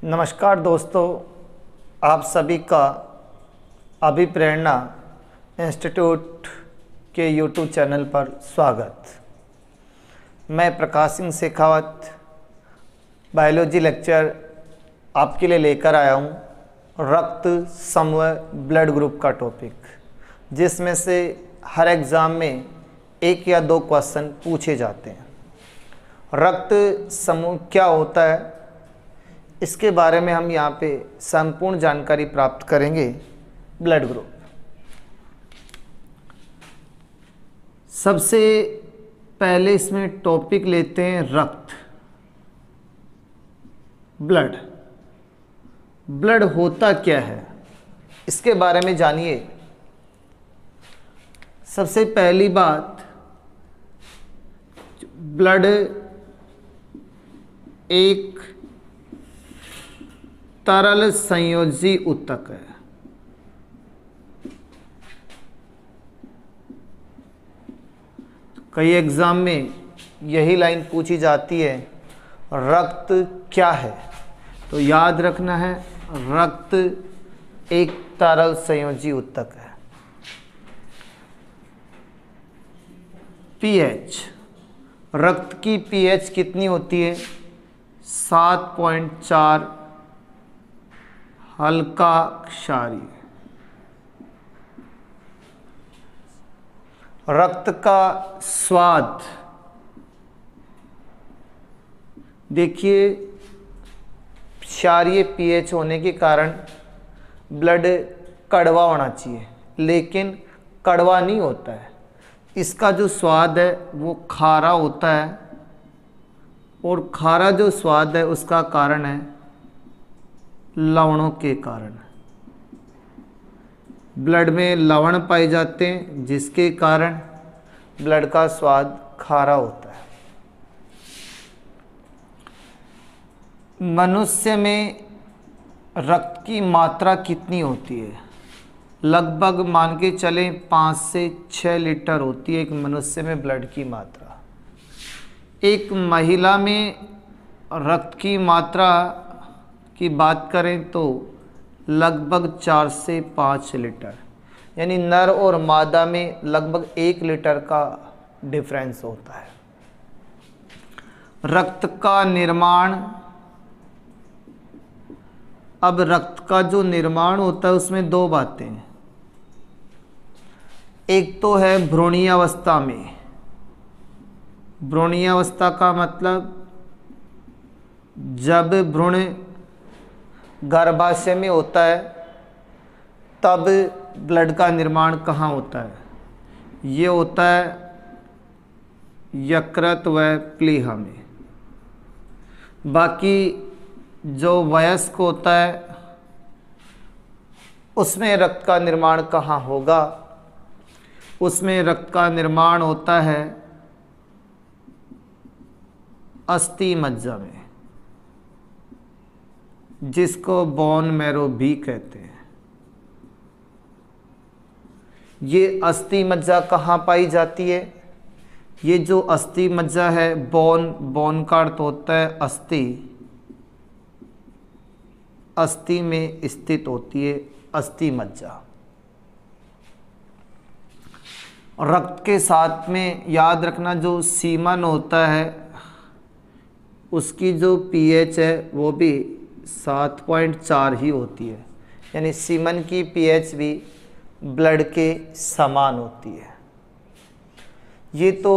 नमस्कार दोस्तों, आप सभी का अभिप्रेरणा इंस्टीट्यूट के यूट्यूब चैनल पर स्वागत। मैं प्रकाश सिंह शेखावत बायोलॉजी लेक्चर आपके लिए लेकर आया हूँ। रक्त समूह ब्लड ग्रुप का टॉपिक, जिसमें से हर एग्ज़ाम में 1 या 2 क्वेश्चन पूछे जाते हैं। रक्त समूह क्या होता है, इसके बारे में हम यहाँ पे संपूर्ण जानकारी प्राप्त करेंगे। ब्लड ग्रुप, सबसे पहले इसमें टॉपिक लेते हैं रक्त। ब्लड होता क्या है, इसके बारे में जानिए। सबसे पहली बात, ब्लड एक तरल संयोजी ऊतक है। कई एग्जाम में यही लाइन पूछी जाती है, रक्त क्या है, तो याद रखना है रक्त एक तरल संयोजी ऊतक है। पीएच, रक्त की पीएच कितनी होती है? 7.4 हल्का क्षारीय। रक्त का स्वाद, देखिए क्षारीय पीएच होने के कारण ब्लड कड़वा होना चाहिए, लेकिन कड़वा नहीं होता है। इसका जो स्वाद है वो खारा होता है, और खारा जो स्वाद है उसका कारण है लवणों के कारण। ब्लड में लवण पाए जाते हैं, जिसके कारण ब्लड का स्वाद खारा होता है। मनुष्य में रक्त की मात्रा कितनी होती है? लगभग मान के चलें 5 से 6 लीटर होती है एक मनुष्य में ब्लड की मात्रा। एक महिला में रक्त की मात्रा की बात करें तो लगभग 4 से 5 लीटर, यानी नर और मादा में लगभग 1 लीटर का डिफरेंस होता है। रक्त का निर्माण, अब रक्त का जो निर्माण होता है उसमें 2 बातें हैं। एक तो है भ्रूणीय अवस्था में। भ्रूणीय अवस्था का मतलब जब भ्रूण गर्भाशय में होता है तब ब्लड का निर्माण कहाँ होता है? ये होता है यकृत व प्लीहा में। बाकी जो वयस्क होता है उसमें रक्त का निर्माण कहाँ होगा? उसमें रक्त का निर्माण होता है अस्थि मज्जा में, जिसको बोन मैरो भी कहते हैं। ये अस्थि मज्जा कहाँ पाई जाती है? ये जो अस्थि मज्जा है, बोन का अर्थ होता है अस्थि, अस्थि में स्थित होती है अस्थि मज्जा। रक्त के साथ में याद रखना, जो सीमन होता है उसकी जो पीएच है वो भी 7.4 ही होती है, यानी सीमन की पीएच भी ब्लड के समान होती है। ये तो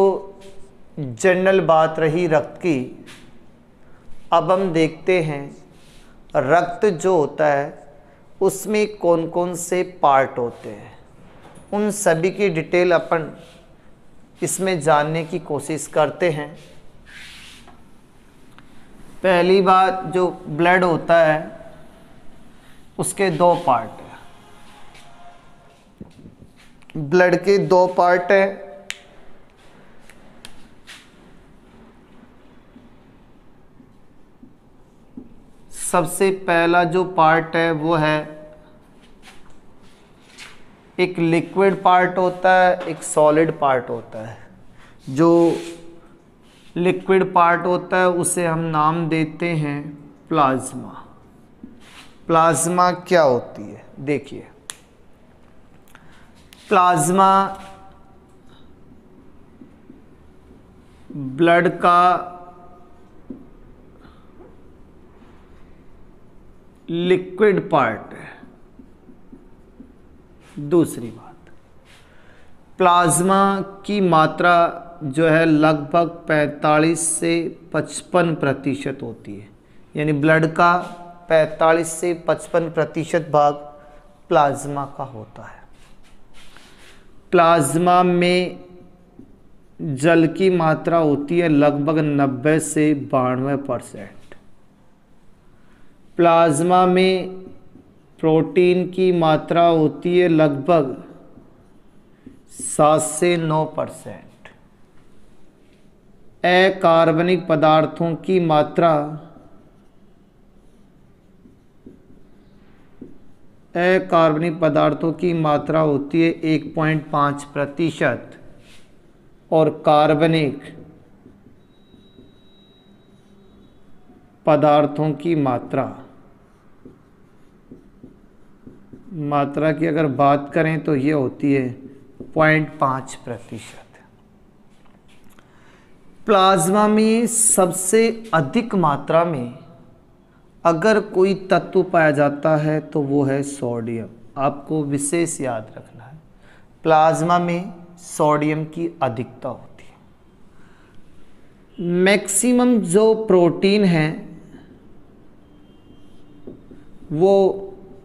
जनरल बात रही रक्त की। अब हम देखते हैं रक्त जो होता है उसमें कौन कौन से पार्ट होते हैं, उन सभी की डिटेल अपन इसमें जानने की कोशिश करते हैं। पहली बात, जो ब्लड होता है उसके 2 पार्ट हैं। ब्लड के 2 पार्ट हैं। सबसे पहला जो पार्ट है वो है, एक लिक्विड पार्ट होता है, एक सॉलिड पार्ट होता है। जो लिक्विड पार्ट होता है उसे हम नाम देते हैं प्लाज्मा। प्लाज्मा क्या होती है? देखिए, प्लाज्मा ब्लड का लिक्विड पार्ट है। दूसरी बात, प्लाज्मा की मात्रा जो है लगभग 45 से 55% होती है, यानी ब्लड का 45 से 55% भाग प्लाज्मा का होता है। प्लाज्मा में जल की मात्रा होती है लगभग 90 से 92%। प्लाज्मा में प्रोटीन की मात्रा होती है लगभग 7 से 9%। अकार्बनिक पदार्थों की मात्रा होती है 1.5% और कार्बनिक पदार्थों की मात्रा की अगर बात करें तो ये होती है 0.5%। प्लाज्मा में सबसे अधिक मात्रा में अगर कोई तत्व पाया जाता है तो वो है सोडियम। आपको विशेष याद रखना है, प्लाज्मा में सोडियम की अधिकता होती है। मैक्सिमम जो प्रोटीन है वो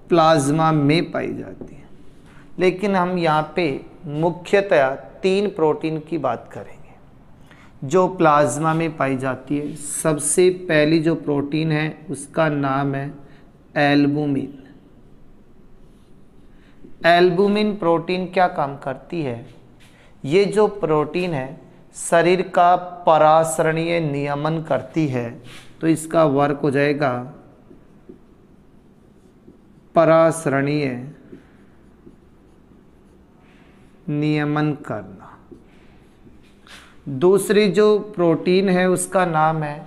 प्लाज्मा में पाई जाती है, लेकिन हम यहाँ पे मुख्यतया 3 प्रोटीन की बात करेंगे जो प्लाज्मा में पाई जाती है। सबसे पहली जो प्रोटीन है उसका नाम है एल्बुमिन। एल्बुमिन प्रोटीन क्या काम करती है? ये जो प्रोटीन है शरीर का परासरणीय नियमन करती है, तो इसका वर्क हो जाएगा परासरणीय नियमन करना। दूसरी जो प्रोटीन है उसका नाम है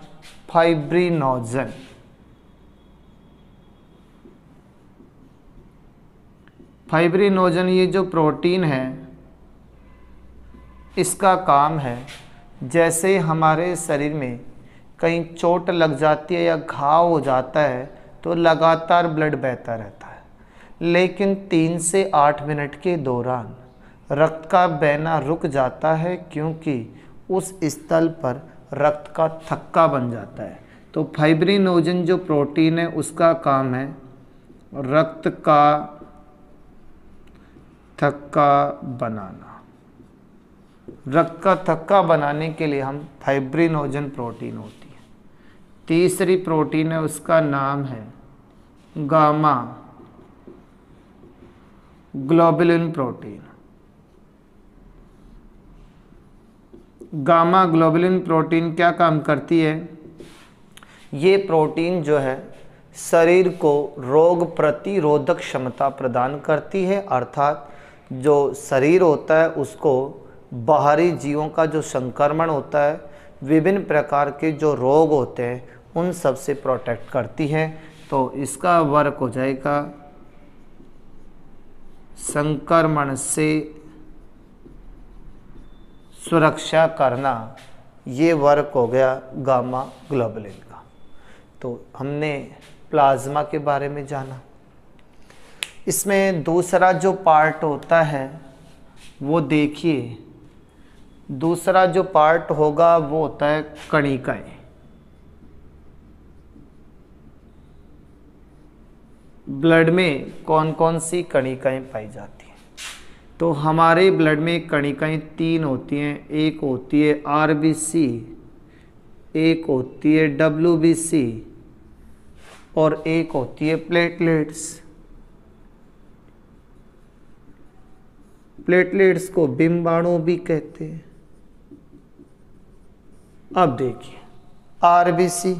फाइब्रिनोजन। फाइब्रिनोजन ये जो प्रोटीन है इसका काम है, जैसे हमारे शरीर में कहीं चोट लग जाती है या घाव हो जाता है तो लगातार ब्लड बहता रहता है, लेकिन 3 से 8 मिनट के दौरान रक्त का बहना रुक जाता है, क्योंकि उस स्थल पर रक्त का थक्का बन जाता है। तो फाइब्रिनोजन जो प्रोटीन है उसका काम है रक्त का थक्का बनाना। रक्त का थक्का बनाने के लिए हम फाइब्रिनोजन प्रोटीन होती है। तीसरी प्रोटीन है उसका नाम है gamma globulin protein. Gamma globulin protein क्या काम करती है? ये प्रोटीन जो है शरीर को रोग प्रतिरोधक क्षमता प्रदान करती है, अर्थात जो शरीर होता है उसको बाहरी जीवों का जो संक्रमण होता है, विभिन्न प्रकार के जो रोग होते हैं उन सब से प्रोटेक्ट करती है। तो इसका वर्क हो जाएगा संक्रमण से सुरक्षा करना। ये वर्क हो गया गामा ग्लोबुलिन का। तो हमने प्लाज्मा के बारे में जाना। इसमें दूसरा जो पार्ट होता है वो देखिए, दूसरा जो पार्ट होगा वो होता है कणिकाएं। ब्लड में कौन कौन सी कणिकाएं पाई जाती हैं? तो हमारे ब्लड में कणिकाएं 3 होती हैं। एक होती है आरबीसी, एक होती है डब्ल्यूबीसी और एक होती है प्लेटलेट्स। प्लेटलेट्स को बिंबाणु भी कहते हैं। अब देखिए आरबीसी।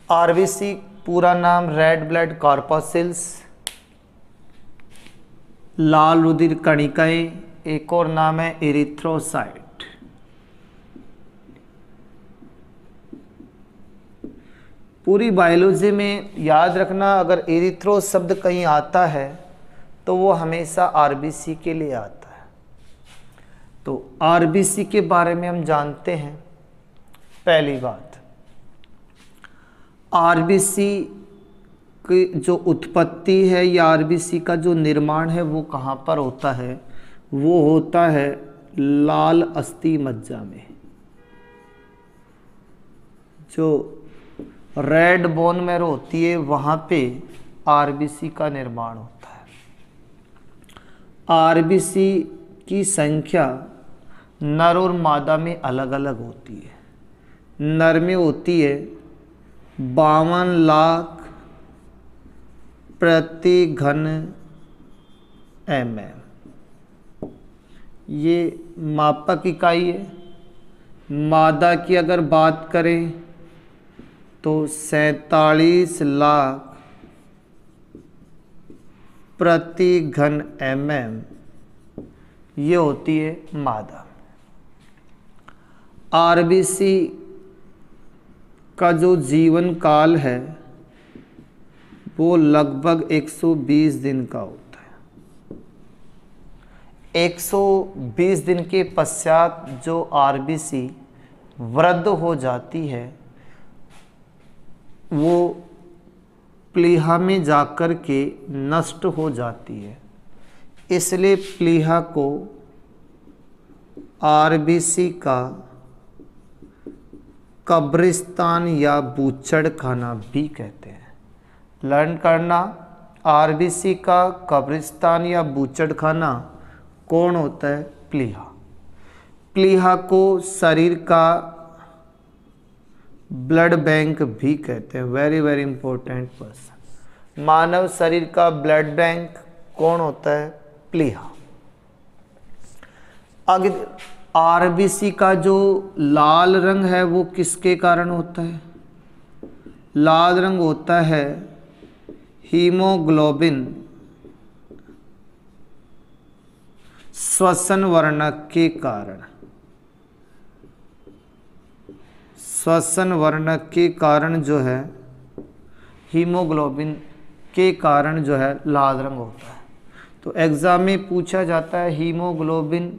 आरबीसी पूरा नाम रेड ब्लड कॉर्पस्कल्स, लाल रुधिर कणिकाएं। एक और नाम है इरिथ्रोसाइट। पूरी बायोलॉजी में याद रखना, अगर एरिथ्रो शब्द कहीं आता है तो वो हमेशा आरबीसी के लिए आता है। तो आरबीसी के बारे में हम जानते हैं। पहली बात, आरबीसी की जो उत्पत्ति है या आरबीसी का जो निर्माण है वो कहाँ पर होता है? वो होता है लाल अस्थि मज्जा में। जो रेड बोन मैरो होती है वहाँ पे आरबीसी का निर्माण होता है। आरबीसी की संख्या नर और मादा में अलग अलग होती है। नर में होती है 52 लाख प्रति घन mm, ये मापक इकाई है। मादा की अगर बात करें तो 47 लाख प्रति घन mm, ये होती है मादा। आरबीसी का जो जीवन काल है वो लगभग 120 दिन का होता है। 120 दिन के पश्चात जो आरबीसी वृद्ध हो जाती है वो प्लीहा में जाकर के नष्ट हो जाती है। इसलिए प्लीहा को आरबीसी का कब्रिस्तान या बूचड़ खाना भी कहते हैं। लर्न करना, आरबीसी का कब्रिस्तान या बूचड़ खाना कौन होता है? प्लीहा। प्लीहा को शरीर का ब्लड बैंक भी कहते हैं। Very very important person. मानव शरीर का ब्लड बैंक कौन होता है? प्लीहा। आगे, आरबीसी का जो लाल रंग है वो किसके कारण होता है? लाल रंग होता है हीमोग्लोबिन श्वसन वर्णक के कारण। श्वसन वर्णक के कारण जो है, हीमोग्लोबिन के कारण जो है लाल रंग होता है। तो एग्जाम में पूछा जाता है हीमोग्लोबिन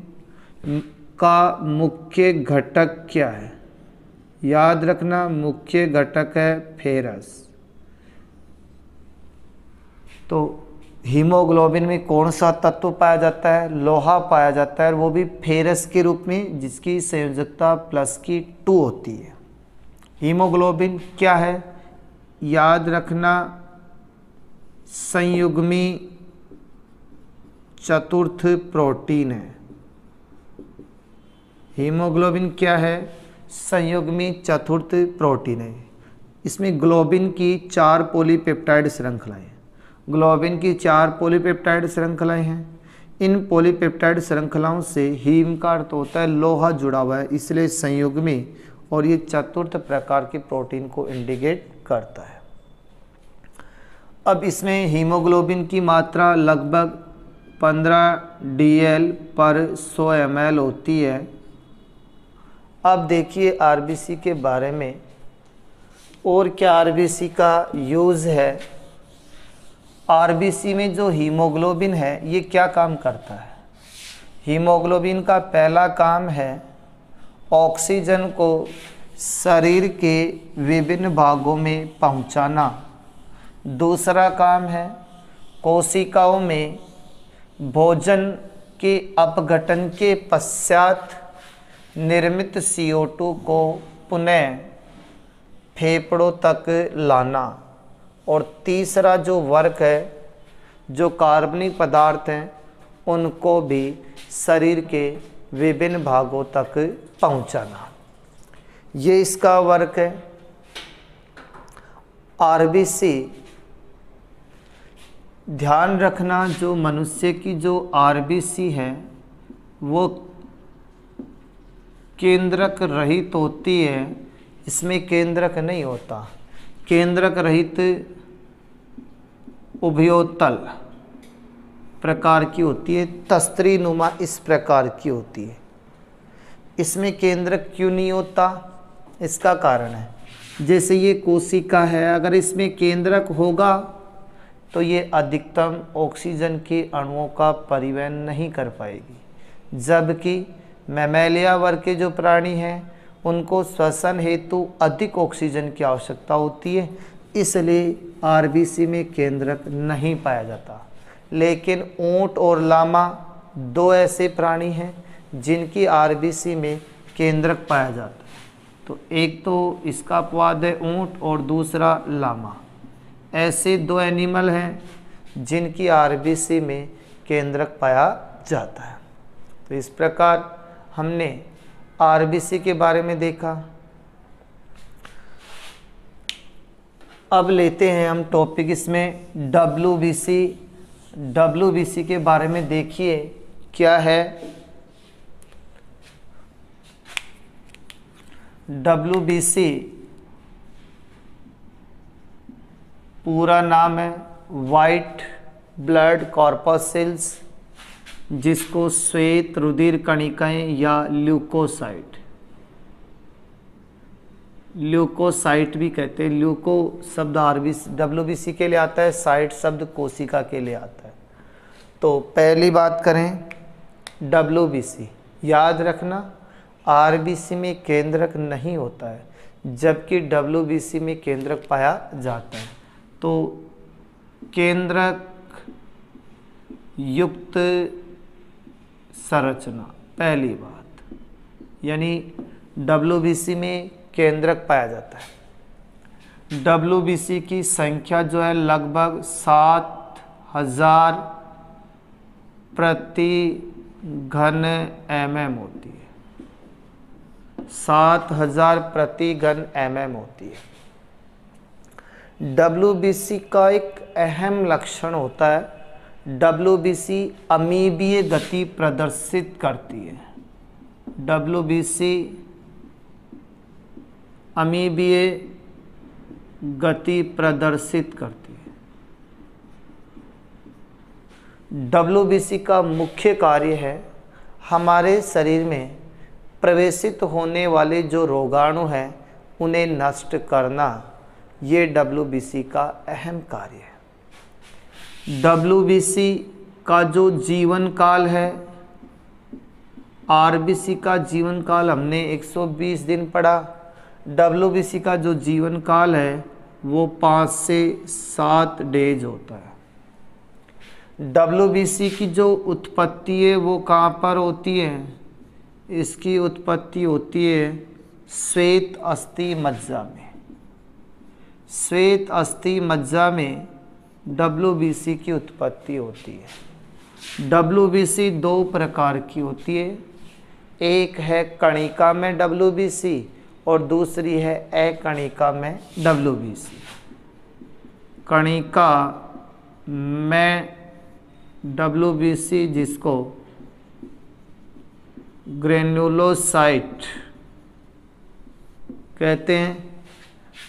का मुख्य घटक क्या है? याद रखना, मुख्य घटक है फेरस। तो हीमोग्लोबिन में कौन सा तत्व पाया जाता है? लोहा पाया जाता है, वो भी फेरस के रूप में, जिसकी संयोजकता +2 होती है। हीमोग्लोबिन क्या है? याद रखना, संयुग्मी चतुर्थ प्रोटीन है। हीमोग्लोबिन क्या है? संयुग्मी चतुर्थ प्रोटीन है। इसमें ग्लोबिन की 4 पॉलीपेप्टाइड श्रृंखलाएं, ग्लोबिन की 4 पॉलीपेप्टाइड श्रृंखलाएं हैं। इन पॉलीपेप्टाइड श्रृंखलाओं से हीम का अर्थ होता है लोहा जुड़ा हुआ है, इसलिए संयुग्मी, और ये चतुर्थ प्रकार के प्रोटीन को इंडिकेट करता है। अब इसमें हीमोग्लोबिन की मात्रा लगभग 15 dl/100 ml होती है। अब देखिए आरबीसी के बारे में और क्या आरबीसी का यूज़ है। आरबीसी में जो हीमोग्लोबिन है ये क्या काम करता है? हीमोग्लोबिन का पहला काम है ऑक्सीजन को शरीर के विभिन्न भागों में पहुंचाना। दूसरा काम है कोशिकाओं में भोजन के अपघटन के पश्चात निर्मित CO2 को पुनः फेफड़ों तक लाना। और तीसरा जो वर्क है, जो कार्बनिक पदार्थ हैं उनको भी शरीर के विभिन्न भागों तक पहुंचाना, ये इसका वर्क है। आरबीसी, ध्यान रखना, जो मनुष्य की जो आरबीसी है वो केंद्रक रहित होती है। इसमें केंद्रक नहीं होता, केंद्रक रहित उभयोतल प्रकार की होती है, तस्त्री नुमा इस प्रकार की होती है। इसमें केंद्रक क्यों नहीं होता? इसका कारण है जैसे ये कोशिका है, अगर इसमें केंद्रक होगा तो ये अधिकतम ऑक्सीजन के अणुओं का परिवहन नहीं कर पाएगी, जबकि मैमेलिया वर्ग के जो प्राणी हैं उनको श्वसन हेतु अधिक ऑक्सीजन की आवश्यकता होती है, इसलिए आरबीसी में केंद्रक नहीं पाया जाता। लेकिन ऊंट और लामा दो ऐसे प्राणी हैं जिनकी आरबीसी में केंद्रक पाया जाता है। तो एक तो इसका अपवाद है ऊंट और दूसरा लामा। ऐसे दो एनिमल हैं जिनकी आरबीसी में केंद्रक पाया जाता है। तो इस प्रकार हमने आरबीसी के बारे में देखा। अब लेते हैं हम टॉपिक इसमें डब्ल्यूबीसी। डब्ल्यूबीसी के बारे में देखिए क्या है। डब्ल्यूबीसी पूरा नाम है वाइट ब्लड कॉर्पस्कल्स, जिसको श्वेत रुधिर कणिकाएं या ल्यूकोसाइट भी कहते हैं। ल्यूको शब्द आरबीसी डब्ल्यूबीसी के लिए आता है, साइट शब्द कोशिका के लिए आता है। तो पहली बात करें डब्ल्यूबीसी, याद रखना आरबीसी में केंद्रक नहीं होता है, जबकि डब्ल्यूबीसी में केंद्रक पाया जाता है। तो केंद्रक युक्त संरचना पहली बात, यानी डब्ल्यूबीसी में केंद्रक पाया जाता है। डब्ल्यूबीसी की संख्या जो है लगभग 7000 प्रति घन mm होती है। 7000 प्रति घन mm होती है। डब्ल्यूबीसी का एक अहम लक्षण होता है, डब्ल्यूबीसी अमीबीय गति प्रदर्शित करती है। डब्ल्यूबीसी अमीबीय गति प्रदर्शित करती है। डब्ल्यूबीसी का मुख्य कार्य है हमारे शरीर में प्रवेशित होने वाले जो रोगाणु हैं उन्हें नष्ट करना। ये डब्ल्यूबीसी का अहम कार्य है। डब्ल्यूबीसी का जो जीवन काल है, आरबीसी का जीवन काल हमने 120 दिन पढ़ा। डब्ल्यूबीसी का जो जीवन काल है वो 5 से 7 डेज होता है। डब्ल्यूबीसी की जो उत्पत्ति है वो कहाँ पर होती है? इसकी उत्पत्ति होती है श्वेत अस्थि मज्जा में। श्वेत अस्थि मज्जा में डब्ल्यूबीसी की उत्पत्ति होती है। डब्ल्यूबीसी दो प्रकार की होती है, एक है कणिका में डब्ल्यूबीसी और दूसरी है अकणिका में डब्ल्यूबीसी। कणिका में डब्ल्यूबीसी जिसको ग्रेन्युलोसाइट कहते हैं,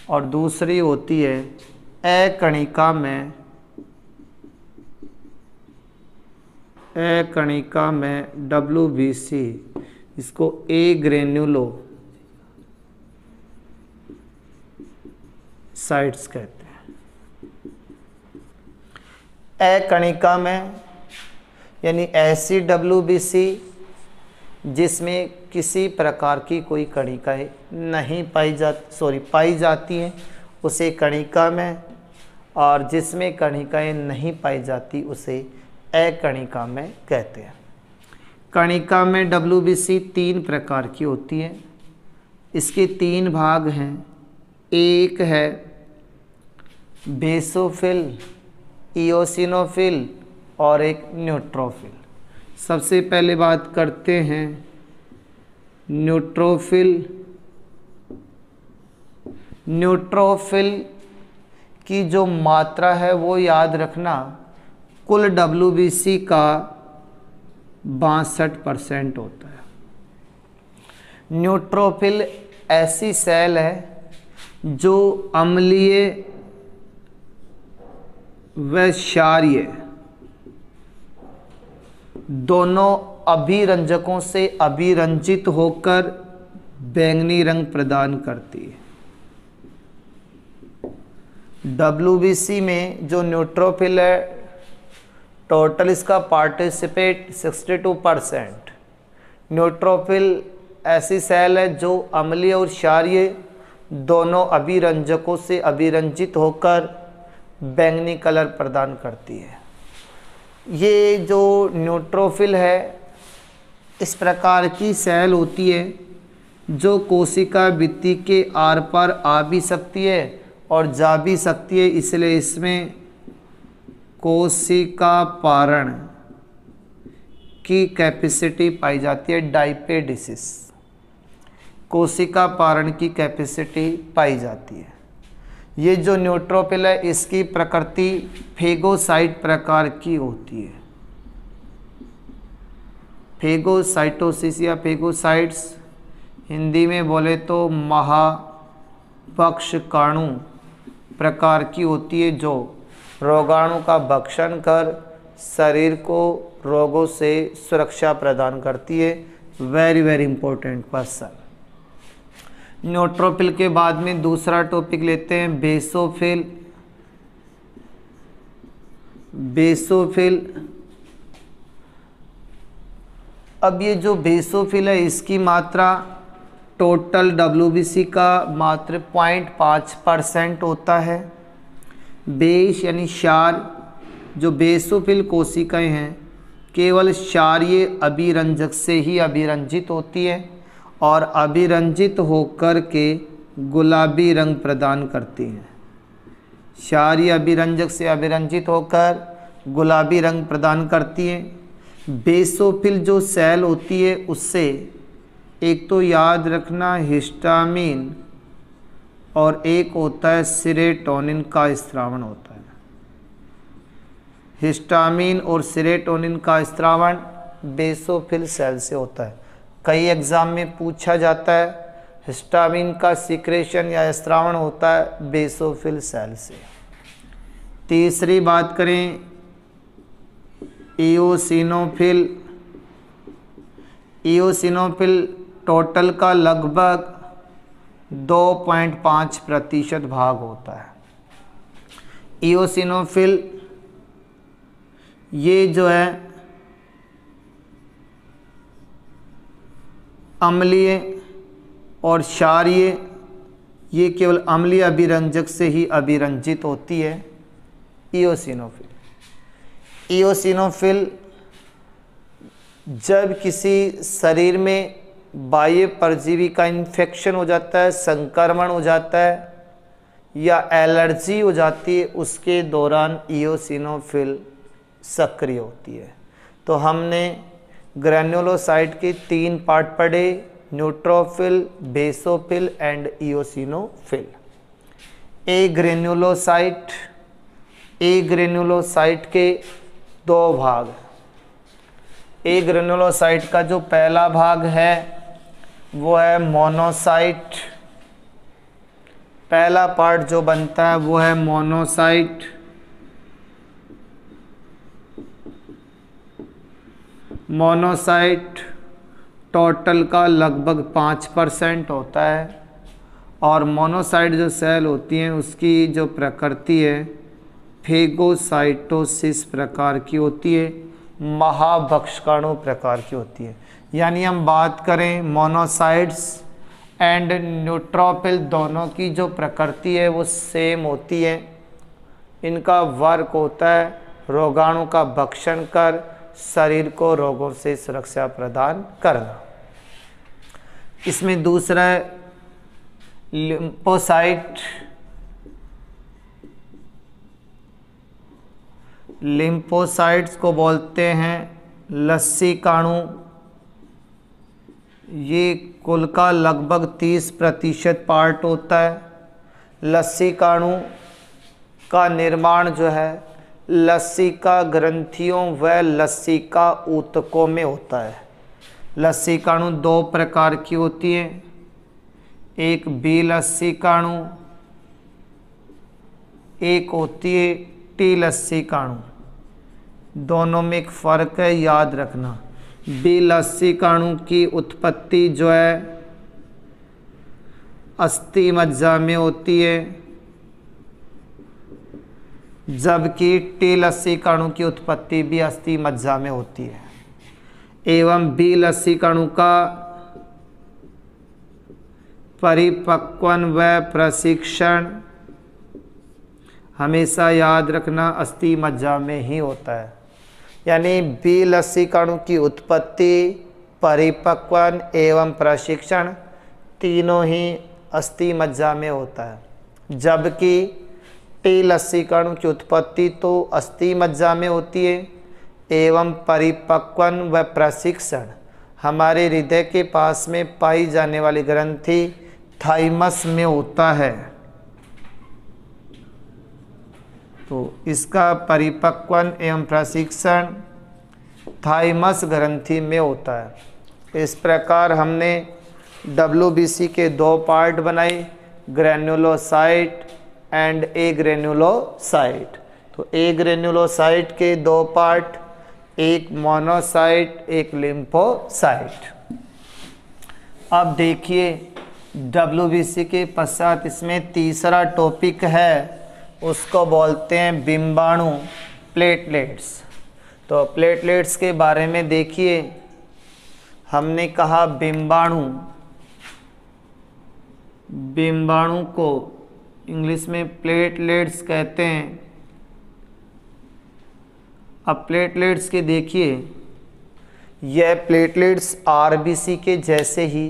और दूसरी होती है अकणिका में डब्ल्यूबीसी, इसको ए ग्रेन्युलो साइट्स कहते हैं। अकणिका में यानी ऐसी डब्ल्यूबीसी जिसमें किसी प्रकार की कोई कणिकाएं नहीं पाई जाती हैं उसे कणिका में, और जिसमें कणिकाएं नहीं पाई जाती उसे अकणिका में कहते हैं। कणिका में डब्ल्यूबीसी 3 प्रकार की होती है। इसके 3 भाग हैं। एक है बेसोफिल, इओसिनोफिल और एक न्यूट्रोफिल। सबसे पहले बात करते हैं न्यूट्रोफिल। न्यूट्रोफिल की जो मात्रा है वो याद रखना, कुल डब्ल्यूबीसी का 62% होता है। न्यूट्रोफिल ऐसी सेल है जो अम्लीय व क्षारीय दोनों अभिरंजकों से अभिरंजित होकर बैंगनी रंग प्रदान करती है। WBC में जो न्यूट्रोफिल है, टोटल इसका पार्टिसिपेट 62%। न्यूट्रोफिल ऐसी सेल है जो अम्लीय और क्षारीय दोनों अभिरंजकों से अभिरंजित होकर बैंगनी कलर प्रदान करती है। ये जो न्यूट्रोफिल है इस प्रकार की सेल होती है जो कोशिका भित्ति के आर पार आ भी सकती है और जा भी सकती है, इसलिए इसमें कोशिका पारण की कैपेसिटी पाई जाती है। डायपेडिसिस, कोशिका पारण की कैपेसिटी पाई जाती है। ये जो न्यूट्रोफिल है इसकी प्रकृति फेगोसाइट प्रकार की होती है। फेगोसाइटोसिस या फेगोसाइट्स हिंदी में बोले तो महाभक्षकाणु प्रकार की होती है, जो रोगाणु का भक्षण कर शरीर को रोगों से सुरक्षा प्रदान करती है। Very very important question. Neutrophil के बाद में दूसरा टॉपिक लेते हैं बेसोफिल। बेसोफिल, अब ये जो बेसोफिल है इसकी मात्रा टोटल WBC का मात्र 0.5% होता है। बेस यानी क्षार, जो बेसोफिल कोशिकाएं हैं केवल क्षारीय अभिरंजक से ही अभिरंजित होती है और अभिरंजित होकर के गुलाबी रंग प्रदान करती हैं। क्षारीय अभिरंजक से अभिरंजित होकर गुलाबी रंग प्रदान करती हैं। बेसोफिल जो सेल होती है उससे एक तो याद रखना हिस्टामिन और एक होता है सेरोटोनिन का स्रावण होता है। हिस्टामिन और सेरोटोनिन का स्रावण बेसोफिल सेल से होता है। कई एग्जाम में पूछा जाता है हिस्टामिन का सीक्रेशन या स्रावण होता है बेसोफिल सेल से। तीसरी बात करें इओसिनोफिल। इओसिनोफिल टोटल का लगभग 2.5% भाग होता है। इओसिनोफिल ये जो है अम्लीय और क्षारीय, ये केवल अम्लीय अभिरंजक से ही अभिरंजित होती है। इओसिनोफिल, इओसिनोफिल जब किसी शरीर में बाह्य परजीवी का इन्फेक्शन हो जाता है, संक्रमण हो जाता है या एलर्जी हो जाती है, उसके दौरान इओसिनोफिल सक्रिय होती है। तो हमने ग्रैन्युलोसाइट के 3 पार्ट पढ़े, न्यूट्रोफिल, बेसोफिल एंड इओसिनोफिल। ए ग्रैन्युलोसाइट के 2 भाग। ए ग्रैन्युलोसाइट का जो पहला भाग है वो है मोनोसाइट। पहला पार्ट जो बनता है वो है मोनोसाइट। मोनोसाइट टोटल का लगभग 5% होता है और मोनोसाइट जो सेल होती हैं उसकी जो प्रकृति है फेगोसाइटोसिस प्रकार की होती है, महाभक्षकाणु प्रकार की होती है। यानी हम बात करें मोनोसाइट्स एंड न्यूट्रोफिल, दोनों की जो प्रकृति है वो सेम होती है। इनका वर्क होता है रोगाणु का भक्षण कर शरीर को रोगों से सुरक्षा प्रदान करना। इसमें दूसरा है लिम्फोसाइट। लिम्फोसाइट्स को बोलते हैं लसीकाणु। ये कुल का लगभग 30% पार्ट होता है। लसीकाणु का निर्माण जो है लसिका ग्रंथियों व लसिका ऊतकों में होता है। लसीकाणु 2 प्रकार की होती है, एक बी लसीकाणु, एक होती है टी लसीकाणु। दोनों में एक फ़र्क है, याद रखना। बी लसीकाणु की उत्पत्ति जो है अस्थि मज्जा में होती है जबकि टी लसीकणु की उत्पत्ति भी अस्थि मज्जा में होती है। एवं बी लसीकणु का परिपक्वन व प्रशिक्षण हमेशा याद रखना अस्थि मज्जा में ही होता है। यानी बी लसीकणु की उत्पत्ति, परिपक्वन एवं प्रशिक्षण तीनों ही अस्थि मज्जा में होता है। जबकि टी लसीकणु की उत्पत्ति तो अस्थि मज्जा में होती है एवं परिपक्वन व प्रशिक्षण हमारे हृदय के पास में पाई जाने वाली ग्रंथि थाइमस में होता है। तो इसका परिपक्वन एवं प्रशिक्षण थाइमस ग्रंथि में होता है। इस प्रकार हमने WBC के 2 पार्ट बनाए, ग्रेन्युलोसाइट एंड ए ग्रेन्युलोसाइट। तो ए ग्रेन्युलोसाइट के 2 पार्ट, एक मोनोसाइट एक लिम्फोसाइट। अब देखिए WBC के पश्चात इसमें तीसरा टॉपिक है, उसको बोलते हैं बिंबाणु, प्लेटलेट्स। तो प्लेटलेट्स के बारे में देखिए, हमने कहा बिंबाणु को इंग्लिश में प्लेटलेट्स कहते हैं। अब प्लेटलेट्स के देखिए, यह प्लेटलेट्स RBC के जैसे ही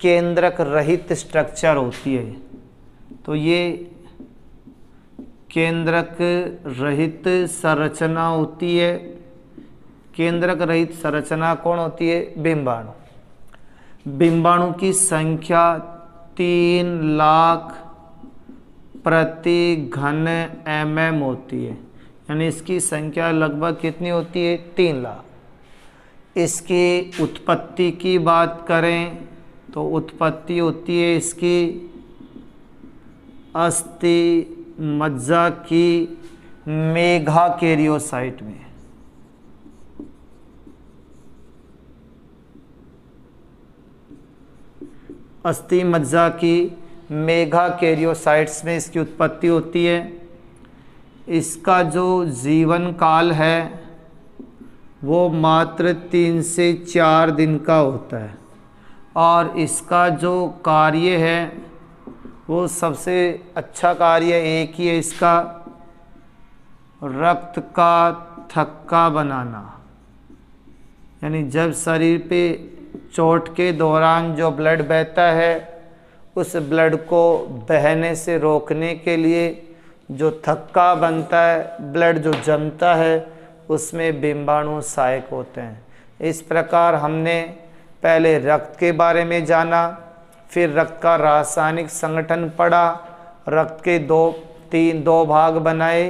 केंद्रक रहित स्ट्रक्चर होती है। तो ये केंद्रक रहित संरचना होती है। केंद्रक रहित संरचना कौन होती है? बिंबाणु। बिंबाणु की संख्या 3 लाख प्रति घन mm होती है। यानी इसकी संख्या लगभग कितनी होती है? 3 लाख। इसकी उत्पत्ति की बात करें तो उत्पत्ति होती है इसकी अस्थि मज्जा की मेगाकैरियोसाइट में। अस्थि मज्जा की मेगाकैरियोसाइट्स में इसकी उत्पत्ति होती है। इसका जो जीवन काल है वो मात्र 3 से 4 दिन का होता है और इसका जो कार्य है वो सबसे अच्छा कार्य एक ही है, इसका रक्त का थक्का बनाना। यानी जब शरीर पे चोट के दौरान जो ब्लड बहता है उस ब्लड को बहने से रोकने के लिए जो थक्का बनता है, ब्लड जो जमता है, उसमें बिंबाणु सहायक होते हैं। इस प्रकार हमने पहले रक्त के बारे में जाना, फिर रक्त का रासायनिक संगठन पढ़ा, रक्त के दो भाग बनाए,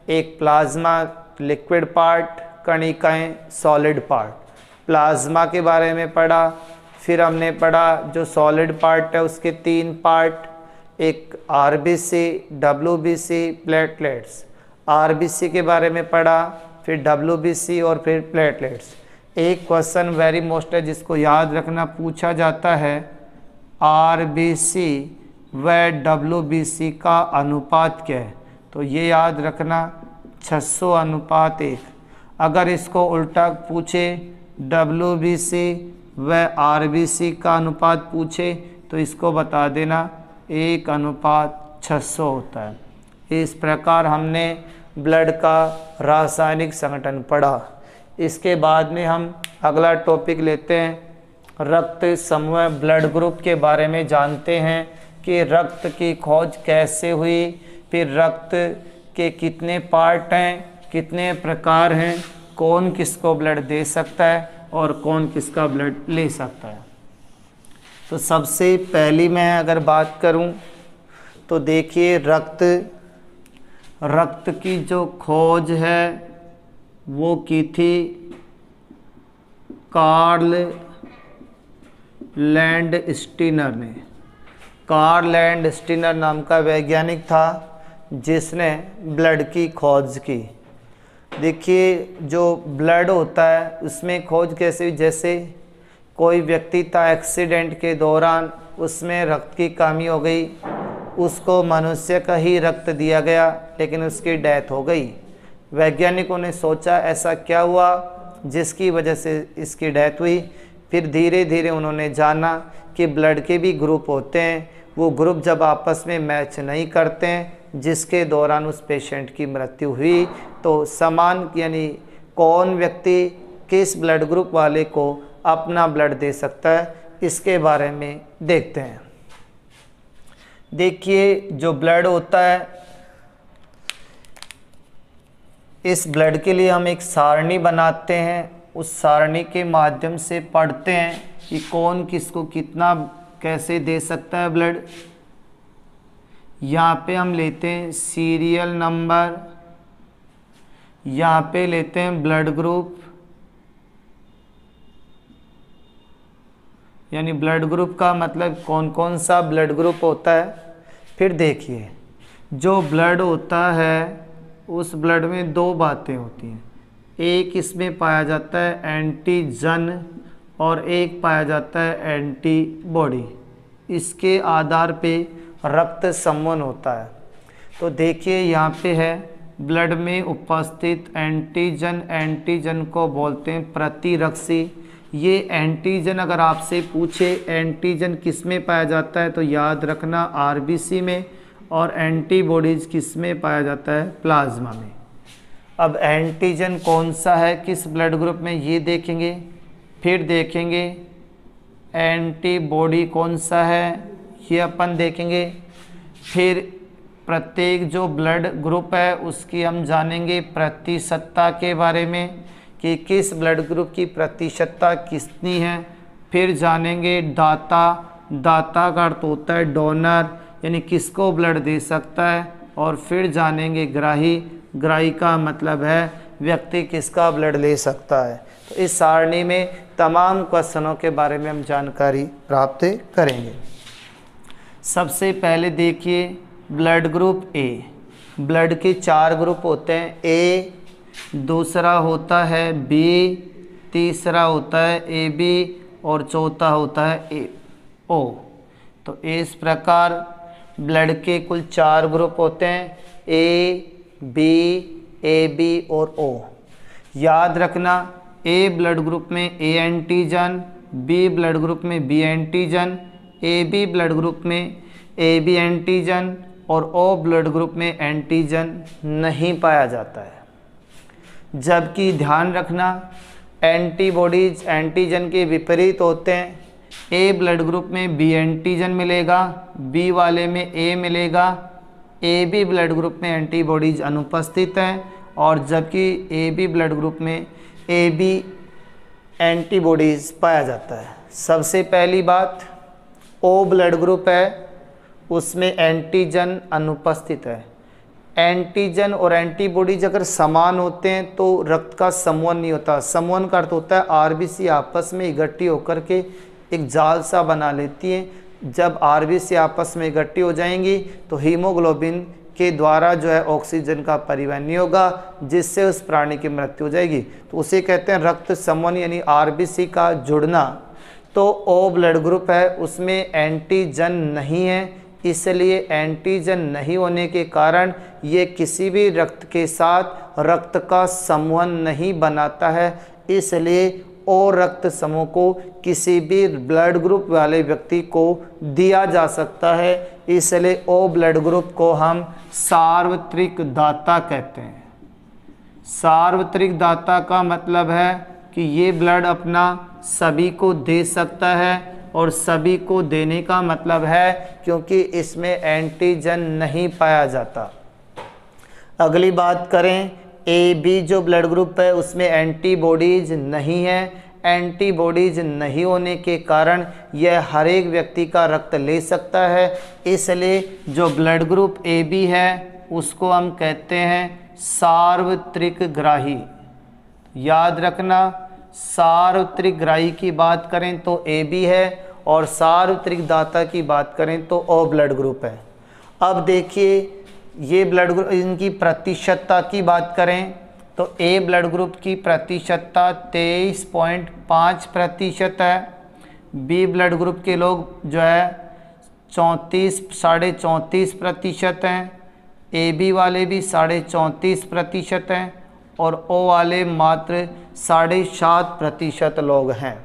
एक प्लाज्मा लिक्विड पार्ट, कणिकाएं सॉलिड पार्ट। प्लाज्मा के बारे में पढ़ा, फिर हमने पढ़ा जो सॉलिड पार्ट है उसके 3 पार्ट, एक RBC, WBC, प्लेटलेट्स। RBC के बारे में पढ़ा, फिर WBC और फिर प्लेटलेट्स। एक क्वेश्चन वेरी मोस्ट है जिसको याद रखना, पूछा जाता है RBC व WBC का अनुपात क्या है? तो ये याद रखना 600:1। अगर इसको उल्टा पूछे WBC व RBC का अनुपात पूछे तो इसको बता देना 1:600 होता है। इस प्रकार हमने ब्लड का रासायनिक संगठन पढ़ा। इसके बाद में हम अगला टॉपिक लेते हैं, रक्त समूह ब्लड ग्रुप के बारे में जानते हैं कि रक्त की खोज कैसे हुई, फिर रक्त के कितने पार्ट हैं, कितने प्रकार हैं, कौन किसको ब्लड दे सकता है और कौन किसका ब्लड ले सकता है। तो सबसे पहली मैं अगर बात करूं तो देखिए रक्त की जो खोज है वो की थी कार्ल लैंडस्टीनर ने। कार्ल लैंडस्टीनर नाम का वैज्ञानिक था जिसने ब्लड की खोज की। देखिए जो ब्लड होता है उसमें खोज कैसे, जैसे कोई व्यक्ति था एक्सीडेंट के दौरान उसमें रक्त की कमी हो गई उसको मनुष्य का ही रक्त दिया गया, लेकिन उसकी डेथ हो गई। वैज्ञानिकों ने सोचा ऐसा क्या हुआ जिसकी वजह से इसकी डेथ हुई। फिर धीरे धीरे उन्होंने जाना कि ब्लड के भी ग्रुप होते हैं, वो ग्रुप जब आपस में मैच नहीं करते हैं जिसके दौरान उस पेशेंट की मृत्यु हुई, तो समान यानी कौन व्यक्ति किस ब्लड ग्रुप वाले को अपना ब्लड दे सकता है, इसके बारे में देखते हैं। देखिए जो ब्लड होता है, इस ब्लड के लिए हम एक सारणी बनाते हैं, उस सारणी के माध्यम से पढ़ते हैं कि कौन किसको कितना कैसे दे सकता है ब्लड। यहाँ पे हम लेते हैं सीरियल नंबर, यहाँ पे लेते हैं ब्लड ग्रुप, यानी ब्लड ग्रुप का मतलब कौन कौन सा ब्लड ग्रुप होता है। फिर देखिए जो ब्लड होता है उस ब्लड में दो बातें होती हैं, एक इसमें पाया जाता है एंटीजन और एक पाया जाता है एंटीबॉडी। इसके आधार पे रक्त समवन होता है। तो देखिए यहाँ पे है ब्लड में उपस्थित एंटीजन, एंटीजन को बोलते हैं प्रतिरक्षी। ये एंटीजन अगर आपसे पूछे एंटीजन किस में पाया जाता है तो याद रखना आरबीसी में, और एंटीबॉडीज किस में पाया जाता है प्लाज्मा में। अब एंटीजन कौन सा है किस ब्लड ग्रुप में ये देखेंगे, फिर देखेंगे एंटीबॉडी कौन सा है ये अपन देखेंगे। फिर प्रत्येक जो ब्लड ग्रुप है उसकी हम जानेंगे प्रतिशतता के बारे में कि किस ब्लड ग्रुप की प्रतिशतता कितनी है। फिर जानेंगे दाता, दाता का अर्थ होता है डोनर, यानी किसको ब्लड दे सकता है। और फिर जानेंगे ग्राही, ग्राही का मतलब है व्यक्ति किसका ब्लड ले सकता है। तो इस सारणी में तमाम क्वेश्चनों के बारे में हम जानकारी प्राप्त करेंगे। सबसे पहले देखिए ब्लड ग्रुप ए। ब्लड के 4 ग्रुप होते हैं, ए, दूसरा होता है बी, तीसरा होता है ए बी और चौथा होता है ए ओ। तो इस प्रकार ब्लड के कुल 4 ग्रुप होते हैं, ए बी और ओ। याद रखना ए ब्लड ग्रुप में A antigen, B blood group में B antigen, A B blood group में ए बी एंटीजन और ओ ब्लड ग्रुप में एंटीजन नहीं पाया जाता है। जबकि ध्यान रखना एंटीबॉडीज एंटीजन के विपरीत होते हैं। ए ब्लड ग्रुप में बी एंटीजन मिलेगा, बी वाले में ए मिलेगा, ए बी ब्लड ग्रुप में एंटीबॉडीज अनुपस्थित हैं, और जबकि ए बी ब्लड ग्रुप में ए बी एंटीबॉडीज पाया जाता है। सबसे पहली बात ओ ब्लड ग्रुप है उसमें एंटीजन अनुपस्थित है। एंटीजन और एंटीबॉडीज अगर समान होते हैं तो रक्त का समवन नहीं होता। समवन का अर्थ होता है आरबीसी आपस में इकट्ठी होकर के एक जाल सा बना लेती हैं। जब आरबीसी आपस में इकट्ठी हो जाएंगी तो हीमोग्लोबिन के द्वारा जो है ऑक्सीजन का परिवहन नहीं होगा, जिससे उस प्राणी की मृत्यु हो जाएगी। तो उसे कहते हैं रक्त समवन यानी आरबीसी का जुड़ना। तो ओ ब्लड ग्रुप है उसमें एंटीजन नहीं है, इसलिए एंटीजन नहीं होने के कारण ये किसी भी रक्त के साथ रक्त का संवहन नहीं बनाता है। इसलिए ओ रक्त समूह को किसी भी ब्लड ग्रुप वाले व्यक्ति को दिया जा सकता है। इसलिए ओ ब्लड ग्रुप को हम सार्वत्रिक दाता कहते हैं। सार्वत्रिक दाता का मतलब है कि ये ब्लड अपना सभी को दे सकता है, और सभी को देने का मतलब है क्योंकि इसमें एंटीजन नहीं पाया जाता। अगली बात करें ए बी जो ब्लड ग्रुप है उसमें एंटीबॉडीज नहीं है। एंटीबॉडीज नहीं होने के कारण यह हर एक व्यक्ति का रक्त ले सकता है। इसलिए जो ब्लड ग्रुप ए बी है उसको हम कहते हैं सार्वत्रिक ग्राही। याद रखना सार्वत्रिक ग्राही की बात करें तो ए बी है, और सार्वत्रिक दाता की बात करें तो ओ ब्लड ग्रुप है। अब देखिए ये ब्लड ग्रुप इनकी प्रतिशतता की बात करें तो ए ब्लड ग्रुप की प्रतिशतता 23.5% है। बी ब्लड ग्रुप के लोग जो है 34.34% हैं, AB वाले भी 34.34% हैं और O वाले मात्र 7.5% लोग हैं।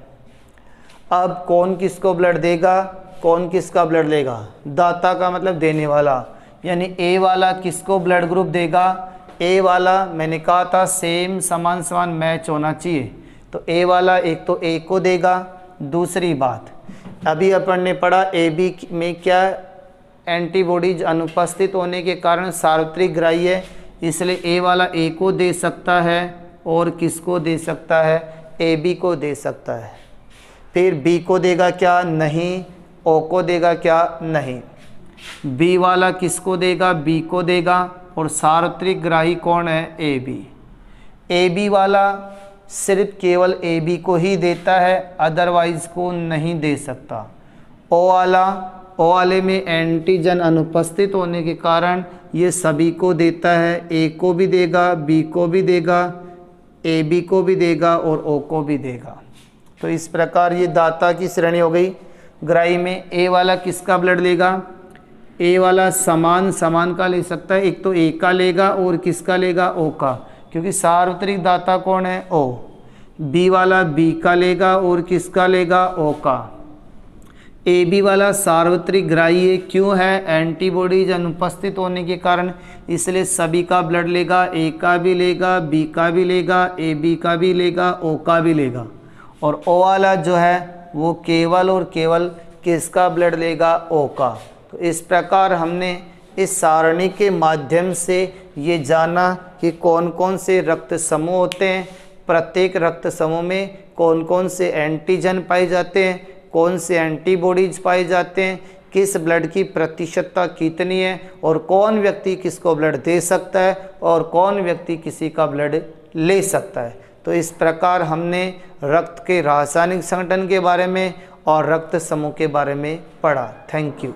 अब कौन किसको ब्लड देगा, कौन किसका ब्लड लेगा? दाता का मतलब देने वाला, यानी A वाला किसको ब्लड ग्रुप देगा? A वाला मैंने कहा था सेम समान समान मैच होना चाहिए, तो A वाला एक तो A को देगा। दूसरी बात, अभी अपन ने पढ़ा AB में क्या एंटीबॉडीज अनुपस्थित होने के कारण सार्वत्रिक ग्राह्य है, इसलिए A वाला A को दे सकता है और किसको दे सकता है? AB को दे सकता है। फिर B को देगा क्या? नहीं। O को देगा क्या? नहीं। B वाला किसको देगा? B को देगा। और सार्वत्रिक ग्राही कौन है? AB। AB वाला सिर्फ केवल AB को ही देता है, अदरवाइज को नहीं दे सकता। O वाले में एंटीजन अनुपस्थित होने के कारण ये सभी को देता है, A को भी देगा, B को भी देगा, AB को भी देगा और O को भी देगा। तो इस प्रकार ये दाता की श्रेणी हो गई। ग्राही में A वाला किसका ब्लड लेगा? A वाला समान का ले सकता है, एक तो A का लेगा और किसका लेगा? O का, क्योंकि सार्वत्रिक दाता कौन है? O। B वाला B का लेगा और किसका लेगा? O का। AB वाला सार्वत्रिक ग्राह्य क्यों है? एंटीबॉडीज अनुपस्थित होने के कारण, इसलिए सभी का ब्लड लेगा, A का भी लेगा, B का भी लेगा, AB का भी लेगा, O का भी लेगा। और O वाला जो है वो केवल और केवल किसका ब्लड लेगा? O का। तो इस प्रकार हमने इस सारणी के माध्यम से ये जाना कि कौन कौन से रक्त समूह होते हैं, प्रत्येक रक्त समूह में कौन कौन से एंटीजन पाए जाते हैं, कौन से एंटीबॉडीज पाए जाते हैं, किस ब्लड की प्रतिशतता कितनी है और कौन व्यक्ति किसको ब्लड दे सकता है और कौन व्यक्ति किसी का ब्लड ले सकता है। तो इस प्रकार हमने रक्त के रासायनिक संगठन के बारे में और रक्त समूह के बारे में पढ़ा। Thank you.